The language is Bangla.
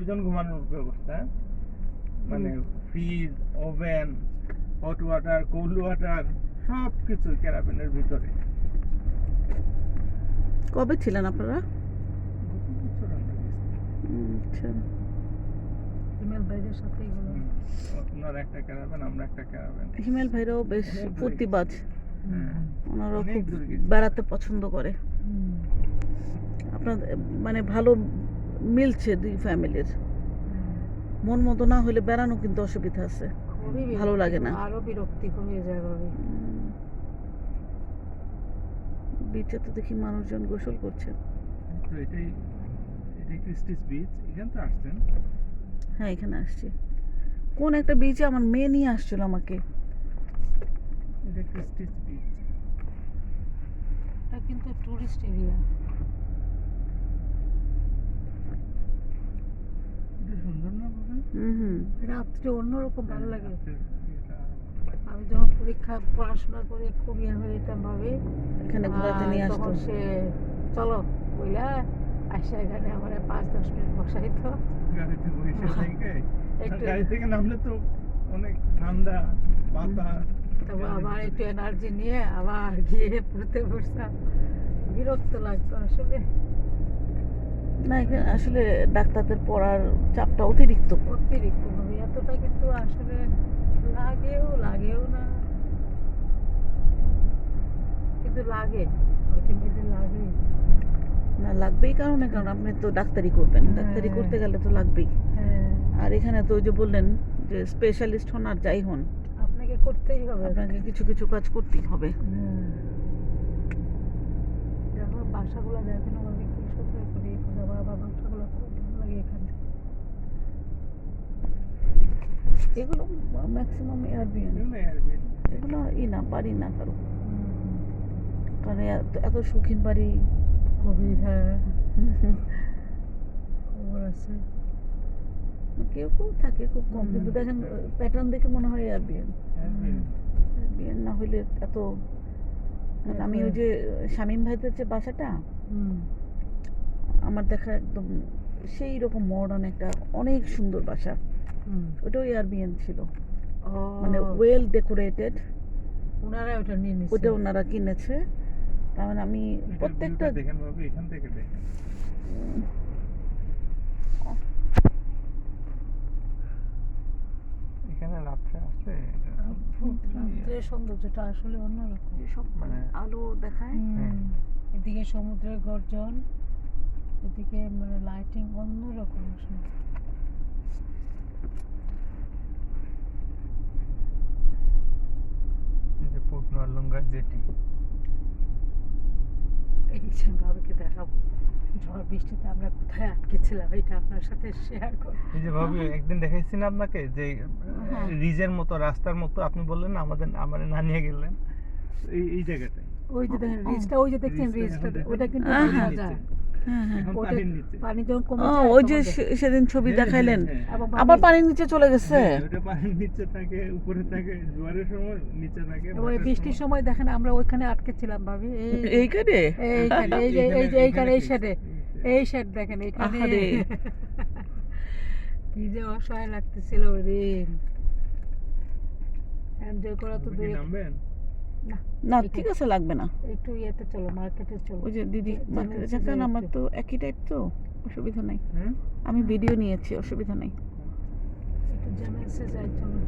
দুইজন ঘুমানোর ব্যবস্থা, মানে fridge, oven, hot water, cold water সব কিছু ক্যারাভ্যানের ভিতরে। কবে ছিলেন আপনারা? গত বছর আমরা গেছি। আচ্ছা। হিমেল ভাইদের সাথে এগুলো ওনার একটা ক্যারাভ্যান, আমরা একটা ক্যারাভ্যান। হিমেল ভাইরাও বেশ অনেক দূরে ফুর্তিবাজ, হ্যাঁ, ওনারাও অনেক খুব দূরে গেছি। বেড়াতে পছন্দ করে। আপনার মানে ভালো মিলছে দুই ফ্যামিলির। মন মতো না হলে বেড়ানো কিন্তু অসুবিধা আছে, খুবই ভালো লাগে না। আরো বিরক্তিকর হয়ে যায় ভাবে। বিচে তো দেখি মানুষজন গোসল করছে। তো এটাই ক্রিস্টিস বিচ, এখানে তো আসছেন। হ্যাঁ, এখানে আসছি। কোন একটা বিচে আমার মেয়ে নিয়ে আসছিল আমাকে। এটা ক্রিস্টিস বিচ। এটা কিন্তু টুরিস্ট এরিয়া। এটা সুন্দর না বাবা? হুম। রাত্রে অন্যরকম ভালো লাগে। রাত্রের ইয়েটা আরো ভালো। আমি যখন পরীক্ষা পড়াশোনা করে খুব ইয়ে হয়ে যেতাম ভাবে, এখানে ঘোরাতে নিয়ে আসতো। তখন সে চলো বইলা আসে এখানে আমার 5-10 মিনিট বসাইতো। গাড়িতে বসে থেকে একটু গাড়ি থেকে নামলে তো অনেক ঠান্ডা বাতাস। তারপর আবার একটু এনার্জি নিয়ে আবার গিয়ে পড়তে বসতাম। বিরক্ত লাগতো আসলে, না, এখানে আসলে ডাক্তারদের পড়ার চাপটা অতিরিক্ত। অতিরিক্ত ভাবে এতটা কিন্তু আসলে লাগেও না, কিন্তু লাগে, আলটিমেটলি লাগে। না, লাগবেই, কারণ আপনি তো ডাক্তারি করবেন, ডাক্তারি হ্যাঁ। করতে গেলে তো লাগবেই। হ্যাঁ, আর এখানে তো ওই যে বললেন যে স্পেশালিস্ট হন আর যাই হন, আপনাকে করতেই হবে। আপনাকে কিছু কিছু কাজ করতেই হবে। দেখো বাসাগুলো দেখেন ওভাবে কি সুন্দর করে আবার বাসাগুলো খুব ভালো লাগে এখানে। এগুলো ম্যাক্সিমাম এয়ারবিএন, এগুলো Airbnb। এগুলো না পারি না কারো, কারণ এত শৌখিন বাড়ি। খুবই, হ্যাঁ, খবর আছে। কেউ কেউ থাকে খুব কম, কিন্তু দেখেন প্যাটার্ন দেখে মনে হয় এয়ারবিএন। Airbnb। এয়ারবিএন না হলে এত, কারণ আমি ওই যে শামীম ভাইদের যে বাসাটা আমার দেখা একদম সেই রকম মডার্ন একটা অনেক সুন্দর বাসা, ওটাও এয়ারবিএন ছিল, মানে ওয়েল ডেকোরেটেড। ওনারা ওটা নিয়ে নিছে। ওটা ওনারা কিনেছে। তার মানে আমি এটার প্রত্যেকটা ভিউটা দেখেন বাবা, এখান থেকে দেখেন। এখানে রাত্রে আসলে সমুদ্রের সৌন্দর্যটা আসলে অন্যরকম। সব মানে আলো দেখায়। হ্যাঁ। এদিকে সমুদ্রের গর্জন, এদিকে মানে লাইটিং অন্যরকম আসলে। এই যে পোর্ট নোয়ালুঙ্গা জেটি। এই যে ভাবিকে দেখাবো ঝড় বৃষ্টিতে আমরা কোথায় আটকেছিলাম, এটা আপনার সাথে শেয়ার করব। এই যে ভাবি একদিন দেখাইছি না আপনাকে, যে রিজের মতো রাস্তার মতো আপনি বললেন না আমাদের না নিয়ে গেলেন, এই জায়গাটায়। ওই যে দেখেন রিজটা, ওই যে দেখছেন রিজটা, ওটা কিন্তু হ্যাঁ, বোঝা হ্যাঁ, যায়। হ্যাঁ হ্যাঁ। এখন ওটা পানির নিচে। পানি যখন কমে ও, যায় ওই যে তখন সেদিন ছবি হ্যাঁ, দেখাইলেন, হ্যাঁ, হ্যাঁ। এবং আবার পানির নিচে চলে গেছে। হ্যাঁ, ওটা পানির নিচে থাকে, উপরে থাকে, জোয়ারের সময় নিচে থাকে, ওই ভাটার বৃষ্টির সময়- সময় দেখেন আমরা ওইখানে আটকেছিলাম ভাবি, এইখানে এইখানে এই যে এই যে এইখানে এই কি- শেডে, এই শেড দেখেন এইখানে। আহারে। কি যে অসহায় লাগতেছিল ওই দিন। এনজয় করা তো আপনি কি দূরে, নামবেন? না না, ঠিক আছে, লাগবে না। একটু ইয়েতে চলো, মার্কেটে চলো। ওই যে দিদি মার্কেটে যাচ্ছেন, আমার তো একই টাইপ, তো অসুবিধা নাই। হ্যাঁ আমি ভিডিও নিয়েছি, অসুবিধা নাই। একটু জ্যামেন্সে যাই চলো।